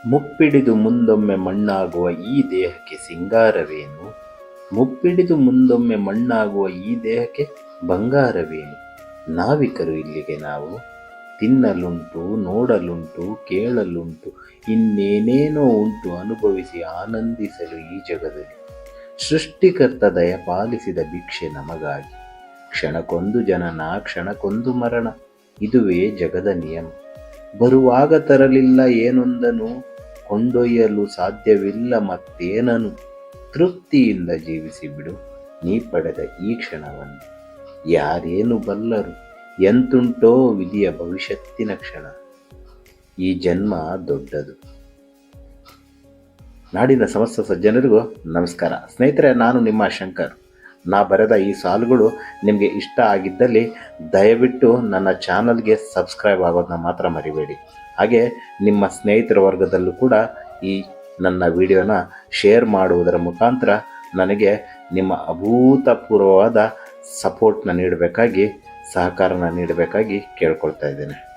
ಮುಪ್ಪಿಡಿದು ಮುಂದೊಮ್ಮೆ ಮಣ್ಣಾಗುವ ಈ ದೇಹಕ್ಕೆ ಸಿಂಗಾರವೇನು? ಮುಪ್ಪಿಡಿದು ಮುಂದೊಮ್ಮೆ ಮಣ್ಣಾಗುವ ಈ ದೇಹಕ್ಕೆ ಬಂಗಾರವೇನು? ನಾವಿಕರು ಇಲ್ಲಿಗೆ ನಾವು ತಿನ್ನಲುಂಟು, ನೋಡಲುಂಟು, ಕೇಳಲುಂಟು, ಇನ್ನೇನೇನೋ ಉಂಟು ಅನುಭವಿಸಿ ಆನಂದಿಸಲು ಈ ಜಗದಲ್ಲಿ. ಸೃಷ್ಟಿಕರ್ತ ದಯಪಾಲಿಸಿದ ಭಿಕ್ಷೆ ನಮಗಾಗಿ. ಕ್ಷಣಕ್ಕೊಂದು ಜನನ, ಕ್ಷಣಕ್ಕೊಂದು ಮರಣ, ಇದುವೇ ಜಗದ ನಿಯಮ. ಬರುವಾಗ ತರಲಿಲ್ಲ ಏನೊಂದನು, ಕೊಂಡೊಯ್ಯಲು ಸಾಧ್ಯವಿಲ್ಲ ಮತ್ತೇನನು. ತೃಪ್ತಿಯಿಂದ ಜೀವಿಸಿ ಬಿಡು ನೀ ಪಡೆದ ಈ ಕ್ಷಣವನ್ನು. ಯಾರೇನು ಬಲ್ಲರು, ಎಂತುಂಟೋ ವಿಧಿಯ ಭವಿಷ್ಯತ್ತಿನ ಕ್ಷಣ. ಈ ಜನ್ಮ ದೊಡ್ಡದು. ನಾಡಿನ ಸಮಸ್ತ ಸಜ್ಜನರಿಗೂ ನಮಸ್ಕಾರ. ಸ್ನೇಹಿತರೆ, ನಾನು ನಿಮ್ಮ ಶಂಕರ್. ನಾ ಬರೆದ ಈ ಸಾಲುಗಳು ನಿಮಗೆ ಇಷ್ಟ ಆಗಿದ್ದಲ್ಲಿ ದಯವಿಟ್ಟು ನನ್ನ ಚಾನಲ್ಗೆ ಸಬ್ಸ್ಕ್ರೈಬ್ ಆಗೋದನ್ನ ಮಾತ್ರ ಮರಿಬೇಡಿ. ಹಾಗೆ ನಿಮ್ಮ ಸ್ನೇಹಿತರ ವರ್ಗದಲ್ಲೂ ಕೂಡ ಈ ನನ್ನ ವಿಡಿಯೋನ ಶೇರ್ ಮಾಡುವುದರ ಮುಖಾಂತರ ನನಗೆ ನಿಮ್ಮ ಅಭೂತಪೂರ್ವವಾದ ಸಪೋರ್ಟ್ನ ನೀಡಬೇಕಾಗಿ, ಸಹಕಾರನ ನೀಡಬೇಕಾಗಿ ಕೇಳ್ಕೊಳ್ತಾ ಇದ್ದೇನೆ.